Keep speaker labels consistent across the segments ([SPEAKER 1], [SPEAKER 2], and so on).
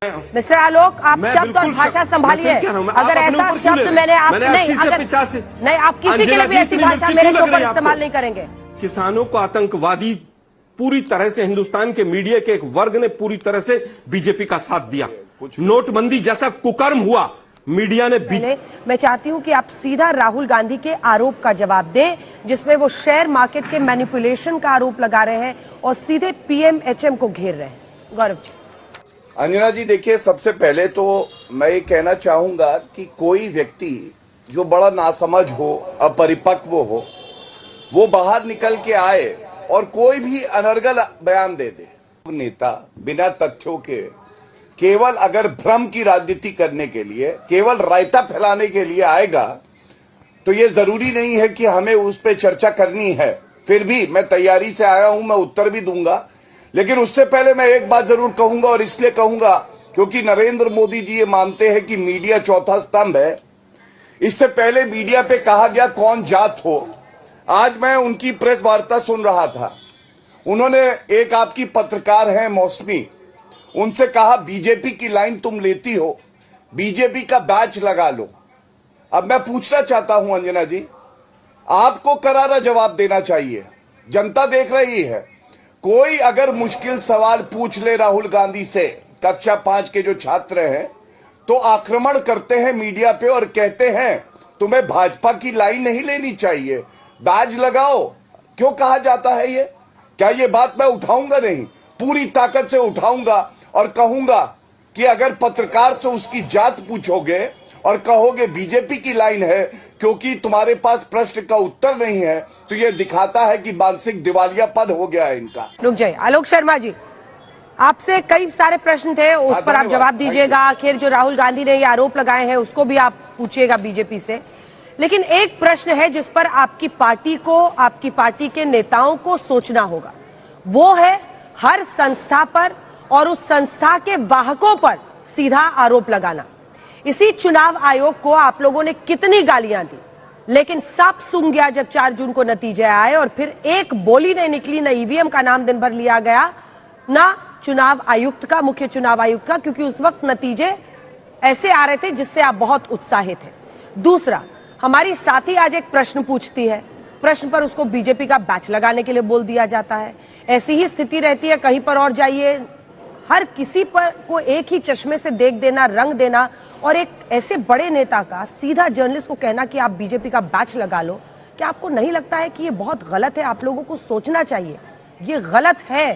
[SPEAKER 1] Mister आलोक, आप शब्द और भाषा संभालिए। अगर ऐसा शब्द मैंने आप नहीं, आप किसी के लिए भी ऐसी भाषा मेरे शो पर इस्तेमाल नहीं करेंगे।
[SPEAKER 2] किसानों को आतंकवादी पूरी तरह से हिंदुस्तान के मीडिया के एक वर्ग ने पूरी तरह से बीजेपी का साथ दिया। नोटबंदी जैसा कुकर्म हुआ, मीडिया ने
[SPEAKER 1] मैं चाहती हूं कि आप सीधा राहुल गांधी के आरोप का जवाब दें, जिसमें वो शेयर मार्केट के मैनिपुलेशन का आरोप लगा रहे हैं और सीधे पीएमएचएम को घेर रहे हैं। गौरव जी।
[SPEAKER 3] अंजना जी, देखिए, सबसे पहले तो मैं ये कहना चाहूंगा कि कोई व्यक्ति जो बड़ा नासमझ हो, अपरिपक्व हो, वो बाहर निकल के आए और कोई भी अनर्गल बयान दे दे। नेता बिना तथ्यों के केवल अगर भ्रम की राजनीति करने के लिए, केवल रायता फैलाने के लिए आएगा तो ये जरूरी नहीं है कि हमें उस पर चर्चा करनी है। फिर भी मैं तैयारी से आया हूं, मैं उत्तर भी दूंगा, लेकिन उससे पहले मैं एक बात जरूर कहूंगा, और इसलिए कहूंगा क्योंकि नरेंद्र मोदी जी ये मानते हैं कि मीडिया चौथा स्तंभ है। इससे पहले मीडिया पे कहा गया कौन जात हो। आज मैं उनकी प्रेस वार्ता सुन रहा था, उन्होंने एक आपकी पत्रकार हैं मौसमी, उनसे कहा बीजेपी की लाइन तुम लेती हो, बीजेपी का बैच लगा लो। अब मैं पूछना चाहता हूं अंजना जी, आपको करारा जवाब देना चाहिए, जनता देख रही है। कोई अगर मुश्किल सवाल पूछ ले राहुल गांधी से, कक्षा 5 के जो छात्र हैं, तो आक्रमण करते हैं मीडिया पे और कहते हैं तुम्हें भाजपा की लाइन नहीं लेनी चाहिए, बैज लगाओ। क्यों कहा जाता है ये? क्या ये बात मैं उठाऊंगा? नहीं, पूरी ताकत से उठाऊंगा और कहूंगा कि अगर पत्रकार से उसकी जात पूछोगे और कहोगे बीजेपी की लाइन है क्योंकि तुम्हारे पास प्रश्न का उत्तर नहीं है, तो यह दिखाता है कि मानसिक दिवालियापन हो गया है इनका।
[SPEAKER 1] रुक जाइए आलोक शर्मा जी, आपसे कई सारे प्रश्न थे, उस पर आप जवाब दीजिएगा। आखिर जो राहुल गांधी ने ये आरोप लगाए हैं उसको भी आप पूछिएगा बीजेपी से। लेकिन एक प्रश्न है जिस पर आपकी पार्टी को, आपकी पार्टी के नेताओं को सोचना होगा, वो है हर संस्था पर और उस संस्था के वाहकों पर सीधा आरोप लगाना। इसी चुनाव आयोग को आप लोगों ने कितनी गालियां दी, लेकिन सब सुन गया जब 4 जून को नतीजे आए और फिर एक बोली नहीं निकली, न ईवीएम का नाम दिन भर लिया गया, न चुनाव आयुक्त का, मुख्य चुनाव आयुक्त का, क्योंकि उस वक्त नतीजे ऐसे आ रहे थे जिससे आप बहुत उत्साहित थे। दूसरा, हमारी साथी आज एक प्रश्न पूछती है, प्रश्न पर उसको बीजेपी का बैच लगाने के लिए बोल दिया जाता है। ऐसी ही स्थिति रहती है, कहीं पर और जाइए, हर किसी पर को एक ही चश्मे से देख देना, रंग देना, और एक ऐसे बड़े नेता का सीधा जर्नलिस्ट को कहना कि आप बीजेपी का बैच लगा लो। क्या आपको नहीं लगता है कि ये बहुत गलत है? आप लोगों को सोचना चाहिए, ये गलत है,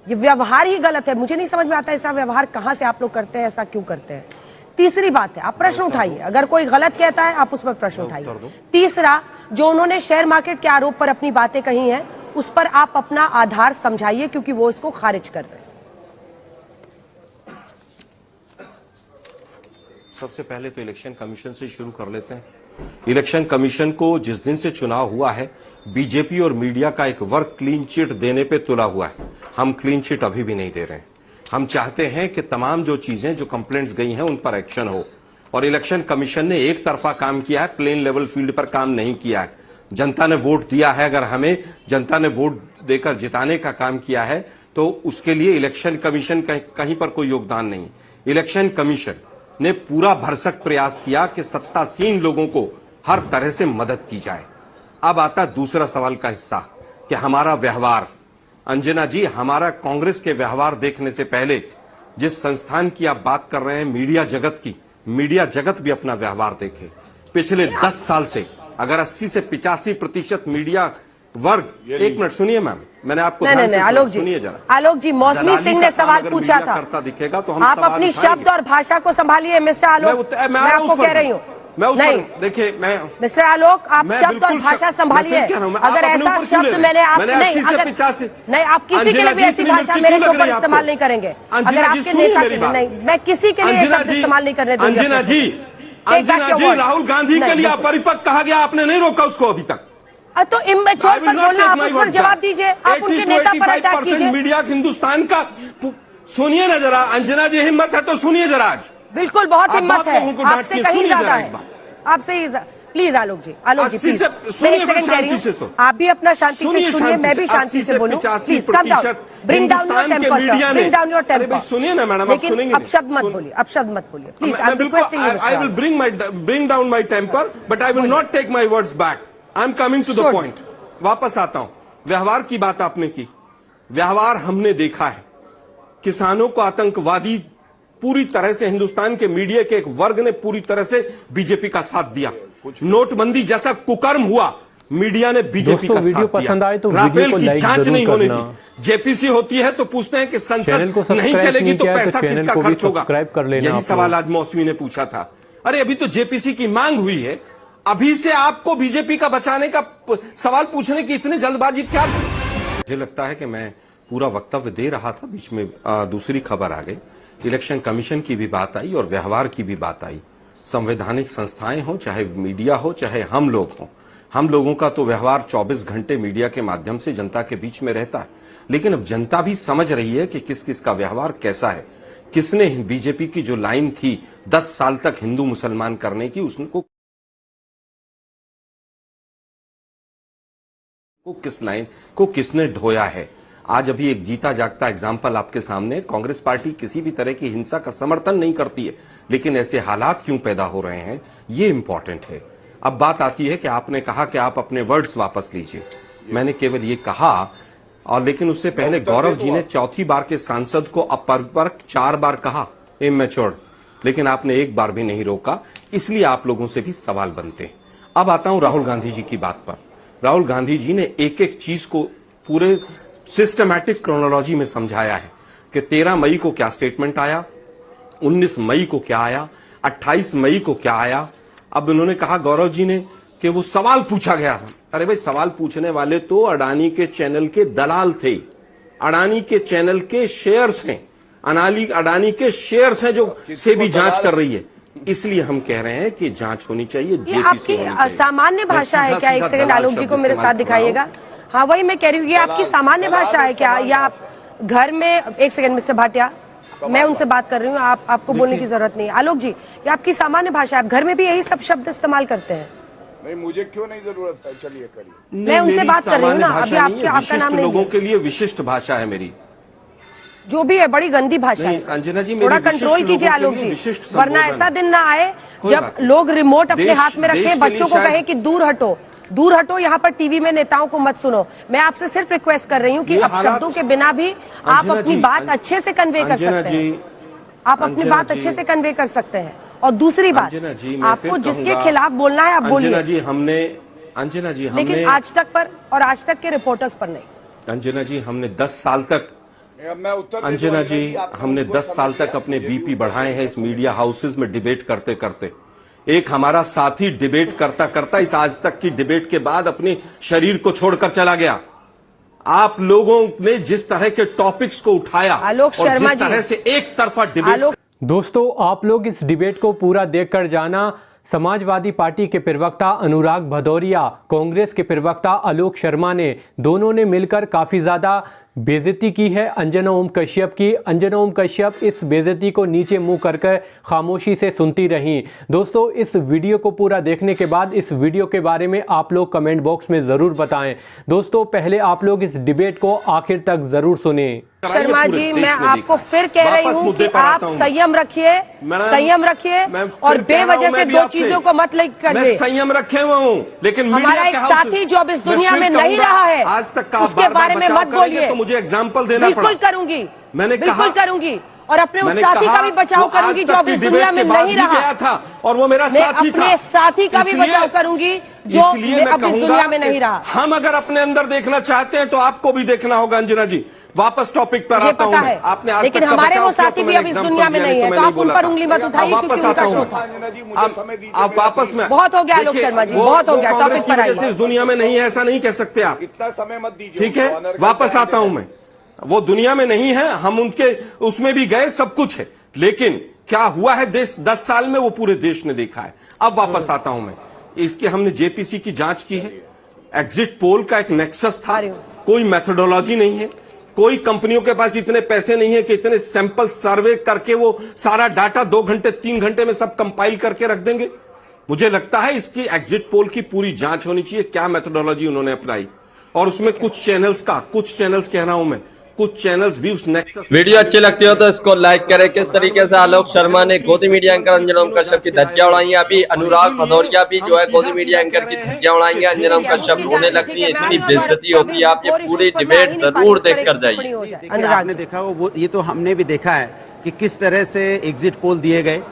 [SPEAKER 1] ये व्यवहार ही गलत है। मुझे नहीं समझ में आता ऐसा व्यवहार कहां से आप लोग करते हैं, ऐसा क्यों करते हैं। तीसरी बात है, आप प्रश्न उठाइए, अगर कोई गलत कहता है आप उस पर प्रश्न उठाइए। तीसरा, जो उन्होंने शेयर मार्केट के आरोप पर अपनी बातें कही हैं, उस पर आप अपना आधार समझाइए, क्योंकि वो इसको खारिज कर रहे हैं।
[SPEAKER 2] सबसे पहले तो इलेक्शन कमीशन से शुरू कर लेते हैं। इलेक्शन कमीशन को जिस दिन से चुनाव हुआ है, बीजेपी और मीडिया का एक वर्ग क्लीन चिट देने पे तुला हुआ है। हम क्लीन चिट अभी भी नहीं दे रहे हैं। हम चाहते हैं कि तमाम जो चीजें, जो कंप्लेंट्स गई हैं, उन पर एक्शन हो। और इलेक्शन कमीशन ने एक तरफा काम किया है, प्लेन लेवल फील्ड पर काम नहीं किया है। जनता ने वोट दिया है, अगर हमें जनता ने वोट देकर जिताने का काम किया है तो उसके लिए इलेक्शन कमीशन कहीं पर कोई योगदान नहीं। इलेक्शन कमीशन ने पूरा भरसक प्रयास किया कि सत्तासीन लोगों को हर तरह से मदद की जाए। अब आता दूसरा सवाल का हिस्सा कि हमारा व्यवहार। अंजना जी, हमारा कांग्रेस के व्यवहार देखने से पहले जिस संस्थान की आप बात कर रहे हैं, मीडिया जगत की, मीडिया जगत भी अपना व्यवहार देखे। पिछले 10 साल से अगर 80 से 85% मीडिया वर्ग, एक मिनट सुनिए मैम, मैंने आपको
[SPEAKER 1] आलोक जी,
[SPEAKER 2] सुनिए जरा।
[SPEAKER 1] आलोक जी, मौसमी सिंह ने सवाल पूछा था,
[SPEAKER 2] करता दिखेगा तो हम
[SPEAKER 1] आप अपनी शब्द और भाषा को संभालिए। मिस्टर आलोक, मैं आपको कह रही हूँ, नहीं,
[SPEAKER 2] देखिए, मैं
[SPEAKER 1] मिस्टर आलोक, आप शब्द और भाषा संभालिए। अगर ऐसा शब्द मैंने आप नहीं, आप किसी के लिए भी ऐसी भाषा मेरे शो पर इस्तेमाल नहीं करेंगे। अगर आपके नेता के लिए नहीं, मैं किसी के लिए शब्द इस्तेमाल नहीं करने दूंगी।
[SPEAKER 2] अंजना जी, राहुल गांधी के लिए अपरिपक्व कहा गया, आपने नहीं रोका उसको अभी तक।
[SPEAKER 1] तो इम्मेच्योर पर बोलना, आप उस पर जवाब दीजिए, आप उनके नेता पर अटैक कीजिए।
[SPEAKER 2] मीडिया हिंदुस्तान का, सुनिए ना जरा, अंजना जी, हिम्मत है तो सुनिए जरा। आज
[SPEAKER 1] बिल्कुल बहुत हिम्मत है, आपसे कहीं ज्यादा है, आपसे ही। Please Alok ji, Alok ji
[SPEAKER 2] 80
[SPEAKER 1] please,
[SPEAKER 2] से
[SPEAKER 1] मैं
[SPEAKER 2] सुनिए,
[SPEAKER 1] एक सेकंड कह रही
[SPEAKER 2] शांति से
[SPEAKER 1] हूँ,
[SPEAKER 2] सुन।
[SPEAKER 1] आप भी अपना शांति से सुनिए, मैं भी शांति से बोलूँ, please calm down, bring down your temper sir, bring down your temper.
[SPEAKER 2] सुनिए ना मैडम, आप सुनेंगे
[SPEAKER 1] लेकिन अब शब्द मत बोलिए, अब शब्द मत बोलिए please, I am requesting you.
[SPEAKER 2] I will bring down my temper, but I will not take my words back. I'm coming to the
[SPEAKER 1] Sure.
[SPEAKER 2] point. वापस आता हूं। व्यवहार की बात आपने की, व्यवहार हमने देखा है। किसानों को आतंकवादी पूरी तरह से, हिंदुस्तान के मीडिया के एक वर्ग ने पूरी तरह से बीजेपी का साथ दिया। नोटबंदी जैसा कुकर्म हुआ, मीडिया ने बीजेपी का साथ दिया।
[SPEAKER 4] तो
[SPEAKER 2] राफेल की जांच नहीं होने दी, जेपीसी होती है तो पूछते हैं कि संसद नहीं चलेगी तो पैसा किसका खर्च होगा। यही सवाल आज मौसमी ने पूछा था। अरे अभी तो जेपीसी की मांग हुई है, अभी से आपको बीजेपी का बचाने का सवाल पूछने की इतनी जल्दबाजी क्या? मुझे लगता है कि मैं पूरा वक्तव्य दे रहा था, बीच में दूसरी खबर आ गई। इलेक्शन कमीशन की भी बात आई और व्यवहार की भी बात आई। संवैधानिक संस्थाएं हो, चाहे मीडिया हो, चाहे हम लोग हों, हम लोगों का तो व्यवहार 24 घंटे मीडिया के माध्यम से जनता के बीच में रहता है। लेकिन अब जनता भी समझ रही है कि किस किस का व्यवहार कैसा है। किसने बीजेपी की जो लाइन थी 10 साल तक हिंदू मुसलमान करने की, उसको किस लाइन को किसने ढोया है। आज अभी एक जीता जागता एग्जाम्पल आपके सामने। कांग्रेस पार्टी किसी भी तरह की हिंसा का समर्थन नहीं करती है, लेकिन ऐसे हालात क्यों पैदा हो रहे हैं, ये इंपॉर्टेंट है। अब बात आती है कि आपने कहा कि आप अपने वर्ड्स वापस लीजिए। मैंने केवल ये कहा, और लेकिन उससे पहले गौरव जी ने चौथी बार के सांसद को अपरिपक्व 4 बार कहा, इमैच्योर्ड, लेकिन आपने एक बार भी नहीं रोका। इसलिए आप लोगों से भी सवाल बनते हैं। अब आता हूं राहुल गांधी जी की बात पर। राहुल गांधी जी ने एक एक चीज को पूरे सिस्टमैटिक क्रोनोलॉजी में समझाया है कि 13 मई को क्या स्टेटमेंट आया, 19 मई को क्या आया, 28 मई को क्या आया। अब उन्होंने कहा, गौरव जी ने, कि वो सवाल पूछा गया था। अरे भाई, सवाल पूछने वाले तो अडानी के चैनल के दलाल थे, अडानी के चैनल के शेयर्स हैं, अडानी के शेयर्स हैं जो से भी जांच कर रही है। इसलिए हम कह रहे हैं कि जांच होनी चाहिए।
[SPEAKER 1] ये आपकी सामान्य भाषा है क्या? एक सेकंड आलोक जी को मेरे साथ दिखाइएगा। हाँ, वही मैं कह रही हूँ, ये आपकी सामान्य भाषा है क्या, या आप घर में? एक सेकंड मिस्टर भाटिया, मैं उनसे बात कर रही हूँ, आपको बोलने की जरूरत नहीं है। आलोक जी, ये आपकी सामान्य भाषा है, आप घर में भी यही सब शब्द इस्तेमाल करते हैं?
[SPEAKER 3] नहीं, मुझे क्यों नहीं जरूरत है, चलिए करिए।
[SPEAKER 1] मैं उनसे बात कर रही हूँ ना, अभी आपका नाम नहीं।
[SPEAKER 2] लोगों के लिए विशिष्ट भाषा है मेरी,
[SPEAKER 1] जो भी है, बड़ी गंदी भाषा है।
[SPEAKER 2] अंजना जी,
[SPEAKER 1] थोड़ा कंट्रोल कीजिए आलोक जी, वरना ऐसा दिन ना आए जब लोग रिमोट अपने हाथ में रखें, बच्चों को कहें कि दूर हटो, दूर हटो, यहाँ पर टीवी में नेताओं को मत सुनो। मैं आपसे सिर्फ रिक्वेस्ट कर रही हूँ कि अब शब्दों के बिना भी आप अपनी बात अच्छे से कन्वे कर सकते हैं, आप अपनी बात अच्छे से कन्वे कर सकते हैं। और दूसरी बात, आपको जिसके खिलाफ बोलना है आप बोलिए।
[SPEAKER 2] अंजना जी, हमने
[SPEAKER 1] लेकिन आज तक पर और आज तक के रिपोर्टर्स पर नहीं।
[SPEAKER 2] अंजना जी, हमने 10 साल तक अंजना जी, हमने 10 साल तक अपने बीपी बढ़ाए हैं इस मीडिया हाउसेज में डिबेट करते करते। एक हमारा साथी डिबेट करता करता इस आज तक की डिबेट के बाद अपने शरीर को छोड़कर चला गया। आप लोगों ने जिस तरह के टॉपिक्स को उठाया
[SPEAKER 1] आलोक शर्मा,
[SPEAKER 2] जिस तरह से एक तरफा डिबेट।
[SPEAKER 4] दोस्तों, आप लोग इस डिबेट को पूरा देखकर जाना। समाजवादी पार्टी के प्रवक्ता अनुराग भदौरिया, कांग्रेस के प्रवक्ता आलोक शर्मा ने, दोनों ने मिलकर काफी ज्यादा बेइज्जती की है अंजना ओम कश्यप की। अंजना ओम कश्यप इस बेइज्जती को नीचे मुंह करके खामोशी से सुनती रहीं। दोस्तों, इस वीडियो को पूरा देखने के बाद इस वीडियो के बारे में आप लोग कमेंट बॉक्स में जरूर बताएं। दोस्तों, पहले आप लोग इस डिबेट को आखिर तक जरूर सुने।
[SPEAKER 1] शर्मा जी, मैं आपको फिर कह रही हूँ कि आप संयम रखिए, संयम रखिए, और बेवजह से दो चीजों को मत लिंक करिए।
[SPEAKER 2] संयम रखे हुए हूँ, लेकिन
[SPEAKER 1] हमारा एक साथी जो अब इस दुनिया में नहीं रहा है,
[SPEAKER 2] आज तक का
[SPEAKER 1] उसके बारे में मत बोलिए।
[SPEAKER 2] तो मुझे एग्जाम्पल देना पड़ा।
[SPEAKER 1] बिल्कुल करूंगी,
[SPEAKER 2] मैंने
[SPEAKER 1] बिल्कुल करूंगी, और अपने उस साथी का भी बचाव करूंगी जो अब इस दुनिया में नहीं रहा
[SPEAKER 2] था, और वो मेरा साथी था।
[SPEAKER 1] अपने साथी का भी बचाव करूंगी जो अब इस दुनिया में नहीं रहा।
[SPEAKER 2] हम अगर अपने अंदर देखना चाहते हैं तो आपको भी देखना होगा। अंजना जी, वापस टॉपिक पर आता हूं। आपने आज
[SPEAKER 1] लेकिन हमारे वो साथी भी अब इस दुनिया में नहीं है, तो आप उन पर उंगली मत उठाइए, क्योंकि उनका शो था।
[SPEAKER 2] आप वापस में,
[SPEAKER 1] बहुत हो गया आलोक शर्मा जी, बहुत हो गया, टॉपिक पर आइए।
[SPEAKER 2] इस दुनिया में नहीं है, ऐसा नहीं कह सकते आप।
[SPEAKER 3] इतना समय मत दीजिए,
[SPEAKER 2] ठीक है, वापस आता हूं मैं। वो दुनिया में नहीं है, हम उनके उसमें भी गए, सब कुछ है, लेकिन क्या हुआ है देश 10 साल में, वो पूरे देश ने देखा है। अब वापस आता हूं मैं। इसकी हमने जेपीसी की जांच की है। एग्जिट पोल का एक नेक्सस था, कोई मेथोडोलॉजी नहीं है, कोई कंपनियों के पास इतने पैसे नहीं है कि इतने सैंपल सर्वे करके वो सारा डाटा 2 घंटे 3 घंटे में सब कंपाइल करके रख देंगे। मुझे लगता है इसकी एग्जिट पोल की पूरी जांच होनी चाहिए, क्या मेथोडोलॉजी उन्होंने अपनाई, और उसमें कुछ चैनल्स कह रहा हूं मैं, कुछ चैनल्स भी उस नेक्सस।
[SPEAKER 5] वीडियो अच्छी लगती हो तो इसको लाइक करें। किस तरीके से आलोक शर्मा ने गोदी मीडिया एंकर अंजना ओम कश्यप की धज्जियां उड़ाई है, अभी अनुराग भदौरिया भी जो है गोदी मीडिया एंकर की धज्जियां उड़ाएंगे, अंजना ओम कश्यप रोने लगती है, इतनी बेइज्जती होती है। आप ये पूरी डिबेट जरूर देख कर जाइए।
[SPEAKER 6] आपने देखा वो ये तो हमने भी देखा है कि किस तरह से एग्जिट पोल दिए गए,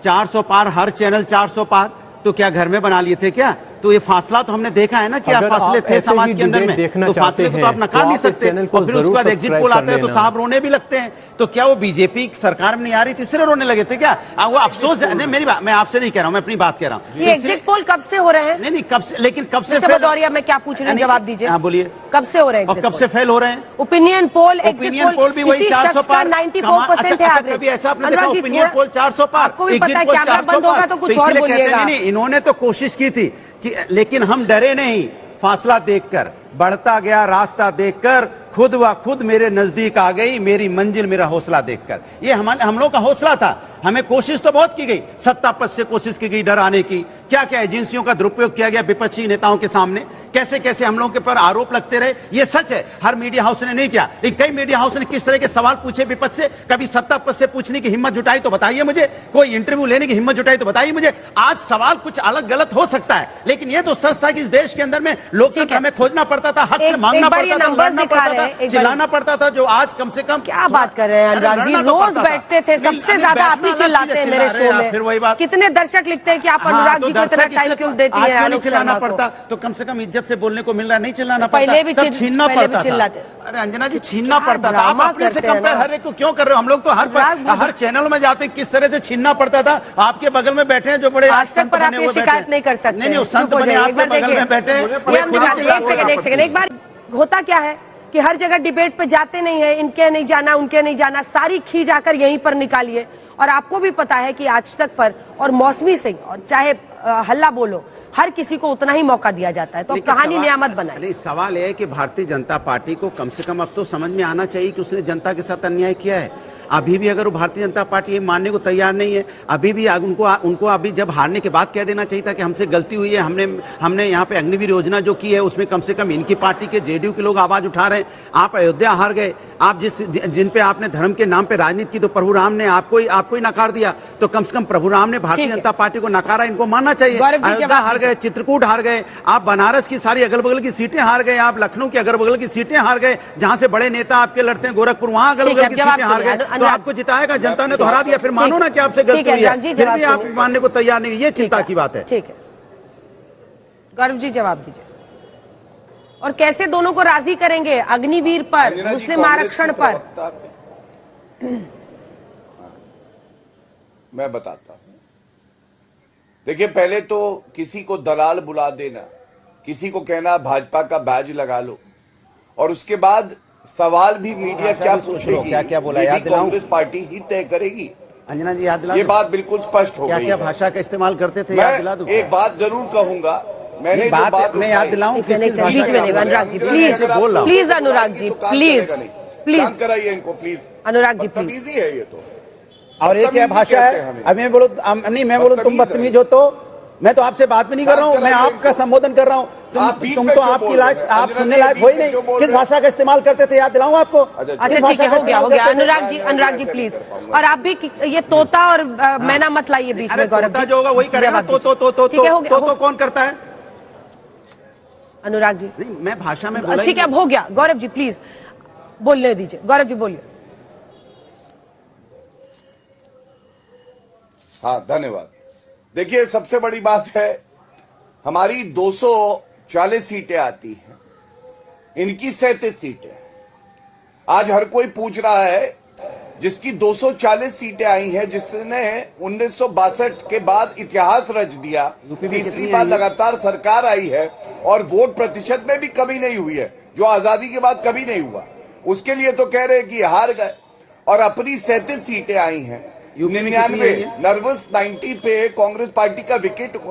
[SPEAKER 6] 400 पार, हर चैनल 400 पार। तो क्या घर में बना लिए थे क्या? तो ये फासला तो हमने देखा है ना कि आप फासले थे समाज के अंदर में, तो फासले को तो आप नकार नहीं सकते। और फिर उसके बाद एग्जिट पोल आता है तो साहब रोने भी लगते हैं। तो क्या वो बीजेपी सरकार में नहीं आ रही थी इसलिए रोने लगे थे क्या? वो अफसोस नहीं, मेरी बात मैं आपसे नहीं कह रहा हूँ, मैं अपनी बात कह रहा हूँ।
[SPEAKER 1] ये एग्जिट पोल कब से हो रहे हैं?
[SPEAKER 6] नहीं कब से, लेकिन कब से
[SPEAKER 1] भदौरिया मैं क्या पूछ रही हूँ, जवाब दीजिए।
[SPEAKER 6] हाँ बोलिए,
[SPEAKER 1] कब से हो रहे हैं?
[SPEAKER 6] और कब से फेल हो रहे हैं?
[SPEAKER 1] ओपिनियन पोल, एग्जिट पोल
[SPEAKER 6] भी वही 400 पार,
[SPEAKER 1] 94% है एवरेज।
[SPEAKER 6] कभी ऐसा आपने देखा ओपिनियन पोल 400 पार?
[SPEAKER 1] आपको भी पता है कैमरा बंद होगा तो कुछ और बोलिएगा।
[SPEAKER 6] नहीं, इन्होंने तो कोशिश की थी कि, लेकिन हम डरे नहीं। फासला देखकर, बढ़ता गया रास्ता देखकर, खुद व खुद मेरे नजदीक आ गई मेरी मंजिल, मेरा हौसला देखकर। ये हम लोग का हौसला था। हमें कोशिश तो बहुत की गई, सत्ता पद से कोशिश की गई डराने की, क्या क्या एजेंसियों का दुरुपयोग किया गया विपक्षी नेताओं के सामने, कैसे कैसे हम लोगों के पर आरोप लगते रहे। ये सच है, हर मीडिया हाउस ने नहीं किया, लेकिन कई मीडिया हाउस ने किस तरह के सवाल पूछे विपक्ष से, कभी सत्ता पद से पूछने की हिम्मत जुटाई तो बताइए मुझे, कोई इंटरव्यू लेने की हिम्मत जुटाई तो बताइए मुझे। आज सवाल कुछ अलग गलत हो सकता है, लेकिन ये तो सच था कि इस देश के अंदर में लोकतंत्र हमें खोजना पड़ता था, हक से मांगना पड़ता था, लड़ना पड़ता था, चिल्लाना पड़ता था, जो आज कम से कम।
[SPEAKER 1] क्या बात कर रहे हैं अनुराग जी, रोज बैठते थे, सबसे ज्यादा आप ही चिल्लाते हैं मेरे शो में।
[SPEAKER 6] फिर वही बात,
[SPEAKER 1] कितने दर्शक लिखते हैं कि आप अनुराग जी को इतना टाइम क्यों देती है?
[SPEAKER 6] नहीं चिल्लाना पड़ता तो कम से कम इज्जत से बोलने को मिल रहा, नहीं चिल्लाना पड़ता,
[SPEAKER 1] पहले भी
[SPEAKER 6] छीनना पड़ता था। अरे अंजना जी, छीनना पड़ता था। आप अपने से कंपेयर हर एक को क्यों कर रहे हो? हम लोग तो हर चैनल में जाते किस तरह से छीनना पड़ता था। आपके बगल में बैठे हैं जो बड़े
[SPEAKER 1] आज तक पर आप ये शिकायत नहीं कर सकते।
[SPEAKER 6] नहीं, संत बने आपके बगल में बैठे।
[SPEAKER 1] एक सेकंड, एक बार होता क्या है कि हर जगह डिबेट पे जाते नहीं है, इनके नहीं जाना, उनके नहीं जाना, सारी खींच आकर यहीं पर निकालिए। और आपको भी पता है कि आज तक पर और मौसमी सिंह और चाहे हल्ला बोलो, हर किसी को उतना ही मौका दिया जाता है। तो कहानी नियामत बनाए।
[SPEAKER 6] सवाल है कि भारतीय जनता पार्टी को कम से कम अब तो समझ में आना चाहिए कि उसने जनता के साथ अन्याय किया है। अभी भी अगर वो भारतीय जनता पार्टी ये मानने को तैयार नहीं है, अभी भी उनको अभी जब हारने के बाद कह देना चाहिए था कि हमसे गलती हुई है, हमने यहाँ पे अग्निवीर योजना जो की है उसमें कम से कम इनकी पार्टी के जेडीयू के लोग आवाज उठा रहे हैं। आप अयोध्या हार गए, आप जिन पे आपने धर्म के नाम पे राजनीति की, तो प्रभु राम ने आपको ही नकार दिया, तो कम से कम प्रभु राम ने भारतीय जनता पार्टी को नकारा, इनको मानना चाहिए। अयोध्या हार गए, चित्रकूट हार गए, आप बनारस की सारी अगल बगल की सीटें हार गए, आप लखनऊ की अगल बगल की सीटें हार गए, जहां से बड़े नेता आपके लड़ते हैं, गोरखपुर, वहां अगल बगल की सीटें हार गए, तो आपको जिताएगा जनता ने तो हरा दिया। फिर मानो ना कि आपसे गलती हुई है, फिर भी आप मानने को तैयार नहीं, ये चिंता की बात है।
[SPEAKER 1] ठीक है, गौरव जी जवाब दीजिए। और कैसे दोनों को राजी करेंगे अग्निवीर पर, मुस्लिम आरक्षण पर?
[SPEAKER 3] मैं बताता हूं। देखिए, पहले तो किसी को दलाल बुला देना, किसी को कहना भाजपा का बैज लगा लो, और उसके बाद सवाल भी मीडिया क्या पूछेगी,
[SPEAKER 6] क्या बोला,
[SPEAKER 3] ये भी कांग्रेस पार्टी ही तय करेगी।
[SPEAKER 6] अंजना जी याद दिला,
[SPEAKER 3] ये बात बिल्कुल स्पष्ट हो गई।
[SPEAKER 6] क्या भाषा का इस्तेमाल करते थे,
[SPEAKER 3] याद दिला दूं? एक बात जरूर कहूंगा, मैंने बात मैं याद दिलाऊं,
[SPEAKER 1] बीच में नहीं, Anurag ji please, please Anurag ji please, please
[SPEAKER 3] कराइए इनको please.
[SPEAKER 1] Anurag ji please,
[SPEAKER 3] easy है ये तो।
[SPEAKER 6] और ये क्या भाषा है? अब मैं बोलूं तुम बदतमीज हो, तो मैं तो आपसे बात भी नहीं कर रहा हूँ, मैं आपका संबोधन कर रहा हूँ। तुम तो आपकी लायक, आप सुनने लायक हो ही नहीं। किस भाषा का इस्तेमाल करते थे, याद दिलाऊं आपको?
[SPEAKER 1] अच्छा ठीक है, हो गया अनुराग जी प्लीज। और आप भी ये तोता और मैना मत लाइए बीच में। गौरव जी
[SPEAKER 6] जो होगा वही करेगा, तो कौन करता है?
[SPEAKER 1] अनुराग जी
[SPEAKER 6] नहीं, मैं भाषा में
[SPEAKER 1] ठीक है, अब हो गया। गौरव जी प्लीज बोलने दीजिए, गौरव जी बोलिए।
[SPEAKER 3] हाँ, धन्यवाद। देखिए, सबसे बड़ी बात है, हमारी 240 सीटें आती हैं, इनकी 37 सीटें। आज हर कोई पूछ रहा है, जिसकी 240 सीटें आई हैं, जिसने 1962 के बाद इतिहास रच दिया, तीसरी बार लगातार सरकार आई है और वोट प्रतिशत में भी कमी नहीं हुई है, जो आजादी के बाद कभी नहीं हुआ। उसके लिए तो कह रहे हैं कि हार गए, और अपनी 37 सीटें आई हैं। 99 नर्वस 90 पे कांग्रेस पार्टी का विकेट